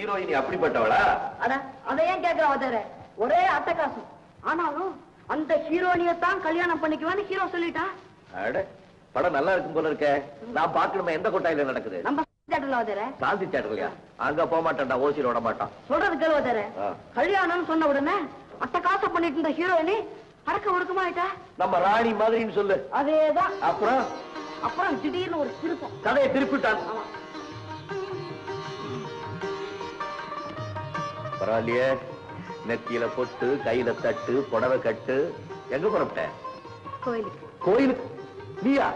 ஹீரோயினி அப்படிப்பட்டவளா? அதை ஏன் கேட்கிற அவதார? ஒரே அட்டகாசம். ஆனாலும் அந்த ஹீரோயினியத்தான் கல்யாணம் பண்ணிக்குவான்னு ஹீரோ சொல்லிட்டா. படம் நல்லா இருக்கும் போல இருக்க. நான் பாக்கணுமா எந்த கொட்டாயில நடக்குது? நம்ம சாந்தி தேட்டர்லயா? அங்க போக மாட்டான்டா, ஓசியில் விட மாட்டான். சொல்றது கேள்வதார. கல்யாணம் சொன்ன உடனே அட்டகாசம் பண்ணிட்டு இருந்த ஹீரோயினி அடக்க ஒடுக்கமாயிட்டா. நம்ம ராணி மாதிரின்னு சொல்லு. அதேதான். அப்புறம் திடீர்னு ஒரு திருப்பம். கதையை திருப்பிட்டான். பரவாயில்லையே, நெத்தியில பொட்டு, கையில தட்டு, புடவை கட்டு. எங்க புறப்பட்ட? கோயிலுக்கு. கோயிலுக்கு? நீயா?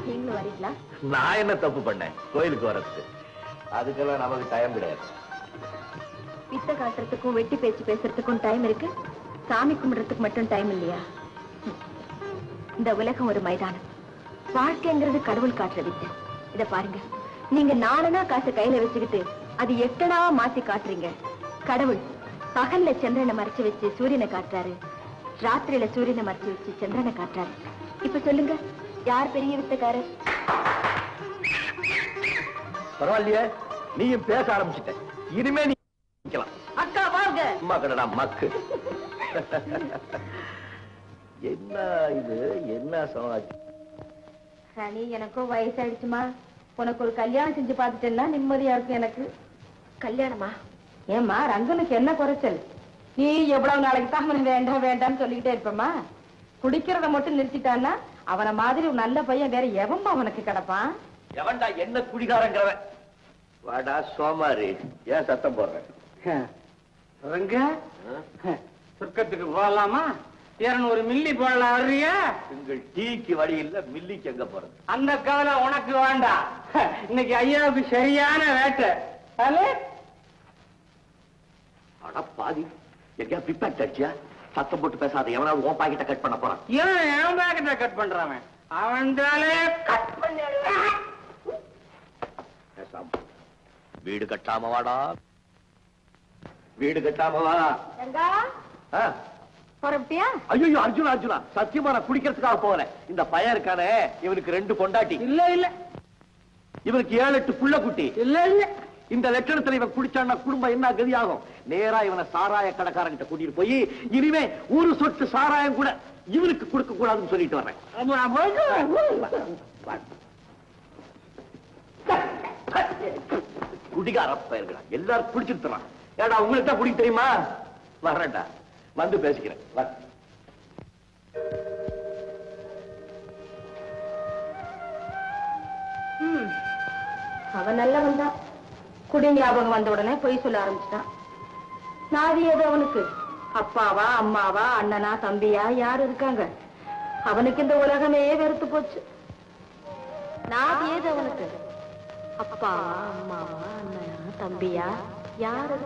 நீங்களும் வரீங்களா? நான் என்ன தப்பு பண்ணேன் கோயிலுக்கு வரதுக்கு? அதுக்கெல்லாம் நமக்கு டைம் கிடையாது. வித்த காட்டுறதுக்கும் வெட்டி பேச்சு பேசுறதுக்கும் டைம் இருக்கு, சாமி கும்பிடுறதுக்கு மட்டும் டைம் இல்லையா? இந்த உலகம் ஒரு மைதானம். வாழ்க்கைங்கிறது கடவுள் காட்டுற வித்தை. இத பாருங்க, நீங்க நாலனா காசு கையில வச்சுக்கிட்டு அது எட்டனாவா மாத்தி காட்டுறீங்க. கடவுள் பகல்ல சந்திரனை மறைச்சு வச்சு சூரியனை காட்டுறாரு, ராத்திரியில சூரியனை மறைச்சு வச்சு சந்திரனை காட்டுறாரு. இப்ப சொல்லுங்க, யார் பெரிய வித்தக்காரர்? பரவாயில்லையே, நீயும் பேச ஆரம்பிச்சுட்ட. இனிமே நீ அக்கா வாங்க. அம்மா கடடா மக்கு. என்ன இது, என்ன சமாச்சாரம்? ராணி, எனக்கும் வயசாயிடுச்சுமா. உனக்கு ஒரு கல்யாணம் செஞ்சு பார்த்துட்டேன்னா நிம்மதியா இருக்கும் எனக்கு. கல்யாணமா? ஏமா, ரங்கனுக்கு என்ன குறைச்சல்? நீ எவ்வளவு நாளைக்கு தான் அவனை வேண்டாம் வேண்டாம்னு சொல்லிக்கிட்டே இருப்பமா? குடிக்கிறத மட்டும் நிறுத்திட்டான்னா அவனை மாதிரி ஒரு நல்ல பையன் வேற எவன்பா அவனுக்கு கிடப்பான்? எவன்டா என்ன குடிகாரங்கிறவன்? வாடா சோமாரி, ஏன் சத்தம் போடுறேன்? ரங்க, சொர்க்கத்துக்கு போகலாமா? 200 மில்லி போடலாம். வர்றியா? உங்கள் டீக்கு வழி இல்ல, மில்லிக்கு எங்க போறது? அந்த கவலை உனக்கு வேண்டாம். இன்னைக்கு ஐயாவுக்கு சரியான வேட்டை. அட பாதி, எங்கேயா பிப்பாக்ட் அடிச்சியா? சத்தம் போட்டு பேசாத. எவனாவது உன் பாக்கெட்ட கட் பண்ண போறான். என் பாக்கெட்ட கட் பண்றான். அவன் கட் பண்ணி வீடு கட்டாம வாடா, வீடு கட்டாம வா. புறப்பட்டியா? ஐயோ அர்ஜுனா, அர்ஜுனா, சத்தியமா நான் குடிக்கிறதுக்காக போகல. இந்த பையன் இருக்கானே, இவனுக்கு 2 பொண்டாட்டி. இல்ல இல்ல, இவனுக்கு 7-8 புள்ள குட்டி. இல்ல இல்ல, இந்த லட்சணத்துல இவன் குடிச்சான்னா குடும்பம் என்ன கதி ஆகும்? நேரா இவனை சாராய கடைக்காரங்கிட்ட கூட்டிட்டு போய் இனிமே ஒரு சொட்டு சாராயம் கூட இவனுக்கு கொடுக்க கூடாதுன்னு சொல்லிட்டு வரேன். குடிகார பயிர்களா எல்லாரும் குடிச்சிருப்பான். ஏடா உங்களுக்கு தான் குடிக்க தெரியுமா? வர்றேன்டா, வந்து பேசிக்கிறேன். அவன் நல்லவன் தான். குடி ஞாபகம் வந்த உடனே பொய் சொல்ல ஆரம்பிச்சிட்டான். நாதி ஏதோ அவனுக்கு அப்பாவா, அம்மாவா, அண்ணனா, தம்பியா யாரு இருக்காங்க? அவனுக்கு இந்த உலகமே வெறுத்து போச்சு. நாதி ஏது அவனுக்கு? அப்பாவா, அம்மாவா, அண்ணனா, தம்பியா யாரு?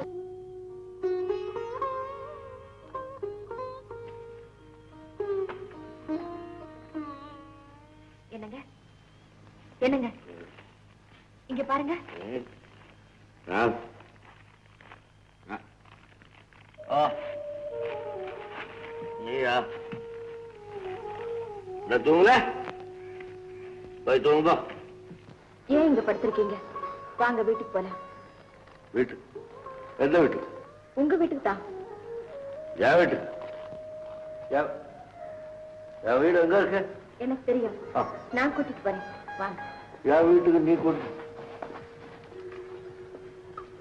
என்னங்க என்னங்க, இங்க பாருங்க. நீயா? தூங்கல? போய் தூங்க. ஏன் இங்க படுத்திருக்கீங்க? வாங்க வீட்டுக்கு போலாம். வீட்டு? எந்த வீட்டுக்கு? உங்க வீட்டுக்கு தான். என் வீட்டுக்கு? என் வீடு எங்க இருக்கு? எனக்கு தெரியும், நான் கூட்டிட்டு போறேன். வாங்க. என் வீட்டுக்கு நீ கூட்டி?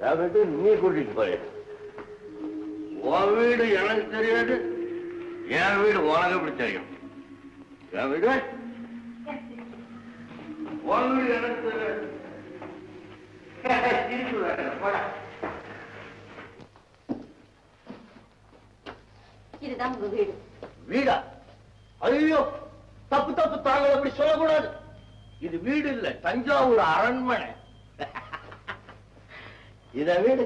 என் வீட்டுக்கு நீ கூட்டிட்டு போற? உன் வீடு எனக்கு தெரியாது, என் வீடு உனக்கு எப்படி தெரியும்? என் வீடு உன் வீடு எனக்கு தெரியாது. இதுதான் உங்க வீடு. வீடா? ஐயோ, தப்பு தப்பு, தாங்கள் அப்படி சொல்லக்கூடாது. இது வீடு இல்ல, தஞ்சாவூர் அரண்மனை. இத வீடு?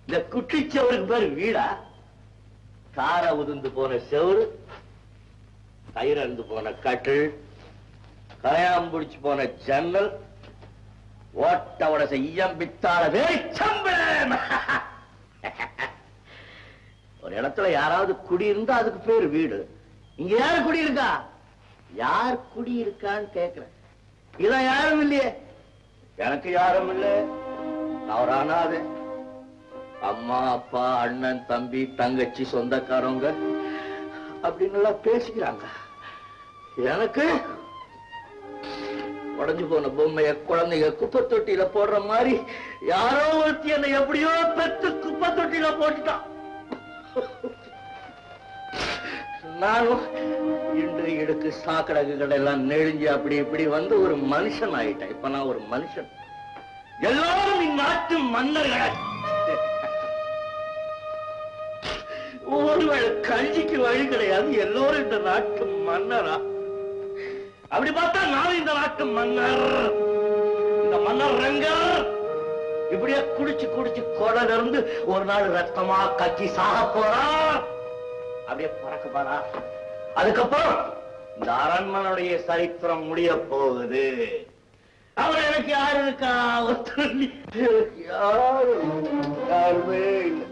இந்த குட்டிச்சவருக்கு பேரு வீடா? கார உதிர்ந்து போன செவரு, தயிரந்து போன கட்டில், கரையாம்புடிச்சு போன ஜன்னல், ஓட்ட உடச ஈயம்பித்தாள வேச்சம்பளம். ஒரு இடத்துல யாராவது குடியிருந்தா அதுக்கு பேரு வீடு. இங்க யாரு குடியிருக்கா? யார் குடியிருக்கான்னு கேக்குறேன். இதான் யாரும் இல்லையே. எனக்கு யாரும் இல்லை, அவரானாது அம்மா அப்பா அண்ணன் தம்பி தங்கச்சி சொந்தக்காரங்க அப்படின்னு எல்லாம் பேசிக்கிறாங்க. எனக்கு உடஞ்சு போன பொம்மைய குழந்தைங்க குப்பை தொட்டியில போடுற மாதிரி யாரோ ஒருத்தி என்னை எப்படியோ பெத்து குப்பை தொட்டியில போட்டுட்டான். நானும் இன்று இடுக்கு சாக்கடகுகள் எல்லாம் நெழிஞ்சு அப்படி இப்படி வந்து ஒரு மனுஷன் ஆயிட்டேன். இப்ப நான் ஒரு மனுஷன். எல்லாரும் இந்நாட்டு மன்னர்கள். ஒருவேளை கஞ்சிக்கு வழி கிடையாது. எல்லோரும் இந்த நாட்டு மன்னரா? அப்படி பார்த்தா நான் இந்த நாட்டு மன்னர். இந்த மன்னர் ரங்கர் இப்படியே குடிச்சு குடிச்சு கொடல இருந்து ஒரு நாள் ரத்தமா கட்சி சாக போறான். அப்படியே பறக்க போறா. அதுக்கப்புறம் இந்த அரண்மனுடைய சரித்திரம் முடிய போகுது. அவர் எனக்கு யாரு இருக்கா? யாருமே இல்லை.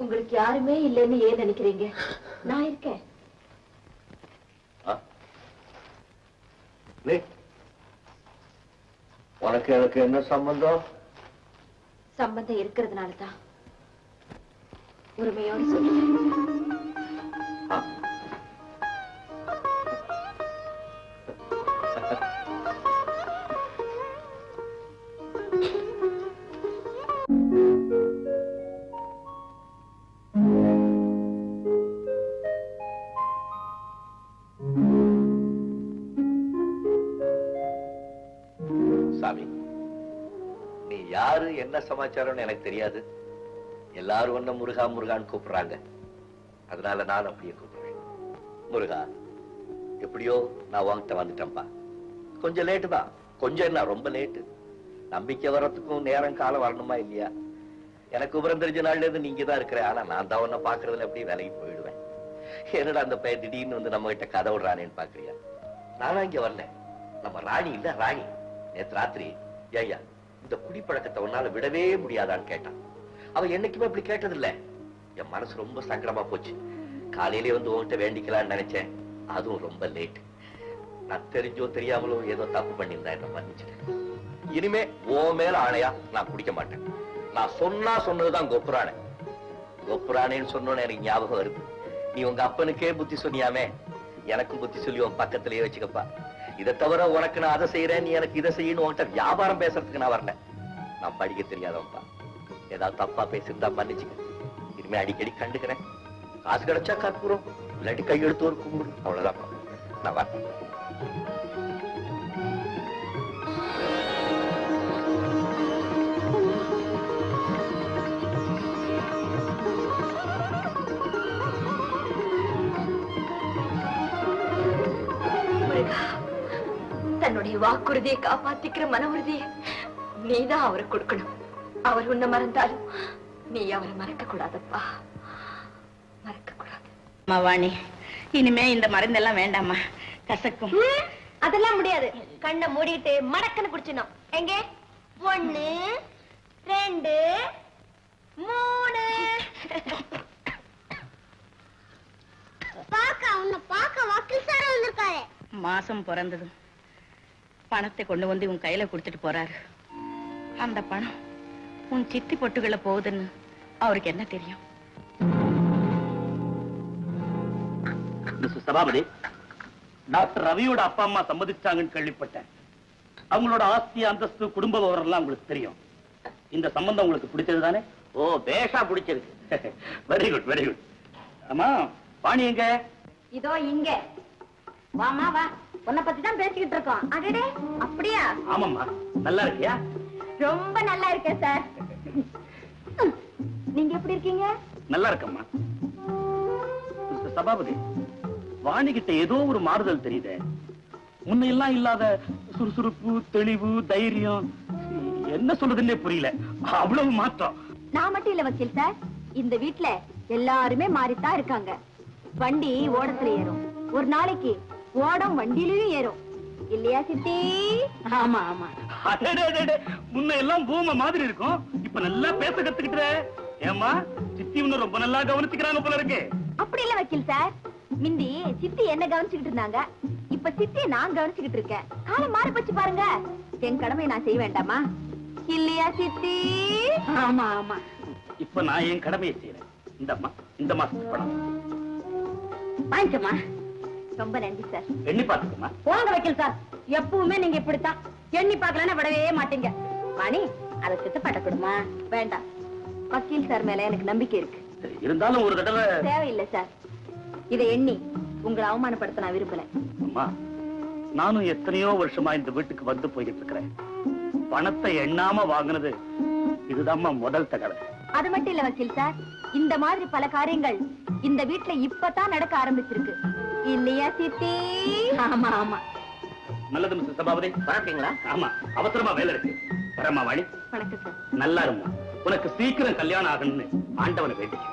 உங்களுக்கு யாருமே இல்லைன்னு ஏன் நினைக்கிறீங்க? நான் இருக்கேன். உனக்கு எனக்கு என்ன சம்பந்தம்? சம்பந்தம் இருக்கிறதுனாலதான் உரிமையோடு சொல்லுங்க. சாமி, நீ யாரு என்ன சமாச்சாரம்னு எனக்கு தெரியாது. எல்லாரும் ஒன்ன முருகா முருகான்னு கூப்பிடுறாங்க. அதனால நான் அப்படியே கூப்பிடுறேன். முருகா, எப்படியோ நான் உன்கிட்ட வந்துட்டேன்பா. கொஞ்சம் லேட்டு தான். கொஞ்சம் என்ன, ரொம்ப லேட்டு. நம்பிக்கை வர்றதுக்கும் நேரம் காலம் வரணுமா இல்லையா? எனக்கு விவரம் தெரிஞ்ச நாள்ல இருந்து நீங்க தான் இருக்கிற. ஆனா நான் தான் உன்ன பாக்குறதுல அப்படியே விலகி போயிடுவேன். என்னடா அந்த பையன் திடீர்னு வந்து நம்ம கிட்ட கதை விடுறானேன்னு பாக்குறியா? நானும் இங்க வரல. நம்ம ராணி இல்ல, ராணி நேத்து ராத்திரி ஐயா இந்த குடிப்பழக்கத்தை உன்னால விடவே முடியாதான்னு கேட்டான். அவ என்னைக்குமே அப்படி கேட்டதில்ல. என் மனசு ரொம்ப சங்கடமா போச்சு. காலையிலே வந்து உன்கிட்ட வேண்டிக்கலாம்னு நினைச்சேன். அதுவும் ரொம்ப லேட். நான் தெரிஞ்சோ தெரியாமலோ ஏதோ தப்பு பண்ணியிருந்தா என்ன மன்னிச்சிட்டேன். இனிமே உன் மேல ஆணையா நான் குடிக்க மாட்டேன். நான் சொன்னதுதான் கொப்புரானே. கொப்புரானேன்னு சொன்னோன்னு எனக்கு ஞாபகம் வருது. நீ உங்க அப்பனுக்கே புத்தி சொன்னியாமே, எனக்கும் புத்தி சொல்லி உன் பக்கத்திலேயே வச்சுக்கப்பா. இதை தவிர உனக்கு நான் அதை செய்யறேன், நீ எனக்கு இதை செய்யணும் உன்கிட்ட வியாபாரம் பேசுறதுக்கு நான் வரல. நான் படிக்க தெரியாதவன்பா. ஏதாவது தப்பா பேசியிருந்தா மன்னிச்சுக்க. இனிமே அடிக்கடி கண்டுக்கிறேன். காசு கிடைச்சா கற்பூரம், இல்லாட்டி கையெழுத்து ஒரு கும்பிடு, அவ்வளவுதான். நான் வரேன். தன்னுடைய வாக்குறுதியை காப்பாத்திக்கிற மன உறுதியை நீதான் அவருக்கு கொடுக்கணும். அவர் உன்னை மறந்தாலும் நீ அவரை மறக்க கூடாதப்பா, மறக்க கூடாது. வாணி, இனிமே இந்த மருந்தெல்லாம் வேண்டாமா, கசக்கும். அதெல்லாம் முடியாது. கண்ணை மூடிட்டு மடக்கன்னு குடிச்சிடணும். எங்க 1 2 3 மாசம் பிறந்ததும் பணத்தை கொண்டு வந்து உன் கையில கொடுத்துட்டு போறாரு. அந்த பணம் உன் சித்தி பொட்டுகளை போகுதுன்னு அவருக்கு என்ன தெரியும்? சபாபதி, டாக்டர் ரவியோட அப்பா அம்மா சம்மதிச்சாங்கன்னு கேள்விப்பட்டேன். அவங்களோட ஆஸ்தி அந்தஸ்து குடும்ப விவரம் எல்லாம் உங்களுக்கு தெரியும். இந்த சம்பந்தம் உங்களுக்கு பிடிச்சது தானே? ஓ, பேஷா பிடிச்சிருக்கு. Very good, very good. ஆமா, வாணி எங்க? இதோ இங்க. வாமா வா, உன்னை பத்தி தான் பேசிக்கிட்டு இருக்கோம். அடடே, அப்படியா? ஆமாம்மா, நல்லா இருக்கியா? ரொம்ப நல்லா இருக்கேன் சார். நீங்க எப்படி இருக்கீங்க? நல்லா இருக்கம்மா. சபாபதி, வாணி கிட்ட ஏதோ ஒரு மாறுதல் தெரியுது. முன்னையெல்லாம் இல்லாத சுறுசுறுப்பு, தெளிவு, தைரியம், என்ன சொல்றதுன்னே புரியல. அவ்வளவு மாற்றம். நான் மட்டும் இல்ல வக்கீல் சார், இந்த வீட்டுல எல்லாருமே மாறித்தான் இருக்காங்க. வண்டி ஓடத்துல ஏறும், ஒரு நாளைக்கு ஓடம் வண்டியிலயும் ஏறும். இல்லையா சித்தி? ஆமா ஆமா. முன்ன எல்லாம் பூம மாதிரி இருக்கும், இப்ப நல்லா பேச கத்துக்கிட்ட. ஏமா, சித்தி இன்னும் ரொம்ப நல்லா கவனிச்சுக்கிறாங்க போல இருக்கு. அப்படி இல்ல வக்கீல் சார், மிந்தி சித்தி என்ன கவனிச்சுக்கிட்டு இருந்தாங்க, இப்ப சித்தி நான் கவனிச்சுக்கிட்டு இருக்கேன். காலம் மாறி போச்சு பாருங்க. என் கடமை நான் செய்ய வேண்டாமா? இல்லையா சித்தி? ஆமா ஆமா. இப்ப நான் என் கடமையை செய்யறேன். இந்தம்மா, இந்த மாசத்துக்கு பணம் வாங்கிக்கம்மா. ரொம்ப நன்றி சார். எண்ணி பாத்துக்கம்மா. போங்க வக்கீல் சார், எப்பவுமே நீங்க இப்படித்தான் எண்ணி பார்க்கலன்னா விடவே மாட்டீங்க. வாணி, அதை சித்தப்பாட்ட கொடுமா. வேண்டாம், வக்கீல் சார் மேல எனக்கு நம்பிக்கை இருக்கு. சரி, இருந்தாலும் ஒரு தடவை. தேவையில்லை சார், இதை எண்ணி உங்களை அவமானப்படுத்த நான் விரும்பல. அம்மா, நானும் எத்தனையோ வருஷமா இந்த வீட்டுக்கு வந்து போய்கிட்டு இருக்கிறேன். பணத்தை எண்ணாம வாங்கினது இதுதாம்மா முதல் தடவை. அது மட்டும் இல்ல வக்கீல் சார், இந்த மாதிரி பல காரியங்கள் இந்த வீட்டுல இப்பதான் நடக்க ஆரம்பிச்சிருக்கு. இல்லையா சித்தி? ஆமா ஆமா. நல்லது மிஸ்டர் சபாபதி. பரப்பீங்களா? ஆமா, அவசரமா வேலை இருக்கு. வரமா வாணி. வணக்கம் சார். நல்லா இருமா. உனக்கு சீக்கிரம் கல்யாணம் ஆகணும்னு ஆண்டவனை வேண்டிக்க.